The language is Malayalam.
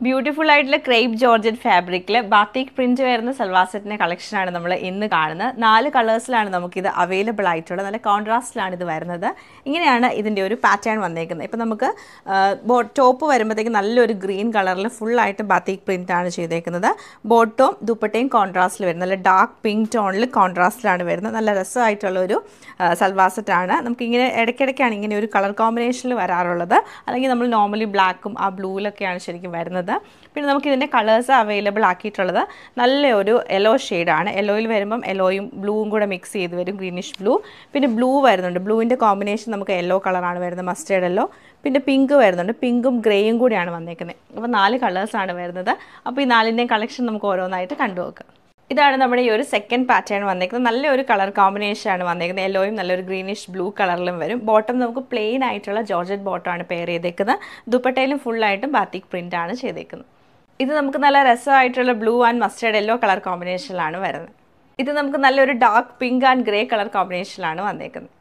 ബ്യൂട്ടിഫുൾ ആയിട്ടുള്ള ക്രേപ്പ് ജോർജറ്റ് ഫാബ്രിക്കിൽ ബാത്തിക് പ്രിന്റ് വരുന്ന സൽവാർ സെറ്റിന്റെ കളക്ഷനാണ് നമ്മൾ ഇന്ന് കാണുന്നത്. 4 കളേഴ്സിലാണ് നമുക്കിത് അവൈലബിൾ ആയിട്ടുള്ളത്. നല്ല കോൺട്രാസ്റ്റിലാണ് ഇത് വരുന്നത്. ഇങ്ങനെയാണ് ഇതിൻ്റെ ഒരു പാറ്റേൺ വന്നേക്കുന്നത്. ഇപ്പം നമുക്ക് ടോപ്പ് വരുമ്പോഴത്തേക്ക് നല്ലൊരു ഗ്രീൻ കളറിൽ ഫുള്ളായിട്ട് ബാത്തിക് പ്രിന്റ് ആണ് ചെയ്തേക്കുന്നത്. ബോട്ടവും ദുപ്പട്ടയും കോൺട്രാസ്റ്റിൽ വരുന്നത്. നല്ല ഡാർക്ക് പിങ്ക് ടോണിൽ കോൺട്രാസ്റ്റിലാണ് വരുന്നത്. നല്ല രസമായിട്ടുള്ളൊരു സൽവാർ സെറ്റാണ്. നമുക്കിങ്ങനെ ഇടയ്ക്കിടയ്ക്കാണ് ഇങ്ങനെ ഒരു കളർ കോമ്പിനേഷനിൽ വരാറുള്ളത്. അല്ലെങ്കിൽ നമ്മൾ നോർമലി ബ്ലാക്കും ആ ബ്ലൂവിലൊക്കെയാണ് ശരിക്കും വരുന്നത്. പിന്നെ നമുക്ക് ഇതിൻ്റെ കളേഴ്സ് അവൈലബിൾ ആക്കിയിട്ടുള്ളത് നല്ലൊരു യെല്ലോ ഷെയ്ഡാണ്. യെല്ലോയിൽ വരുമ്പം യെല്ലോയും ബ്ലൂവും കൂടെ മിക്സ് ചെയ്ത് വരും, ഗ്രീനിഷ് ബ്ലൂ. പിന്നെ ബ്ലൂ വരുന്നുണ്ട്. ബ്ലൂവിൻ്റെ കോമ്പിനേഷൻ നമുക്ക് യെല്ലോ കളറാണ് വരുന്നത്, മസ്റ്റേർഡ് യെല്ലോ. പിന്നെ പിങ്ക് വരുന്നുണ്ട്. പിങ്കും ഗ്രേയും കൂടിയാണ് വന്നേക്കുന്നത്. അപ്പോൾ 4 കളേഴ്സാണ് വരുന്നത്. അപ്പോൾ ഈ 4ൻ്റെയും കളക്ഷൻ നമുക്ക് ഓരോന്നായിട്ട് കണ്ടുനോക്കാം. ഇതാണ് നമ്മുടെ ഈ ഒരു സെക്കൻഡ് പാറ്റേൺ വന്നേക്കുന്നത്. നല്ലൊരു കളർ കോമ്പിനേഷനാണ് വന്നേക്കുന്നത്. യെല്ലോയും നല്ലൊരു ഗ്രീനിഷ് ബ്ലൂ കളറിലും വരും. ബോട്ടം നമുക്ക് പ്ലെയിൻ ആയിട്ടുള്ള ജോർജറ്റ് ബോട്ടമാണ് പെയർ ചെയ്തേക്കുന്നത്. ദുപ്പട്ടയിലും ഫുള്ളായിട്ടും ബാത്തിക് പ്രിൻ്റ് ആണ് ചെയ്തേക്കുന്നത്. ഇത് നമുക്ക് നല്ല രസമായിട്ടുള്ള blue and mustard yellow colour കോമ്പിനേഷനിലാണ് വരുന്നത്. ഇത് നമുക്ക് നല്ലൊരു dark pink and grey colour കോമ്പിനേഷനിലാണ് വന്നേക്കുന്നത്.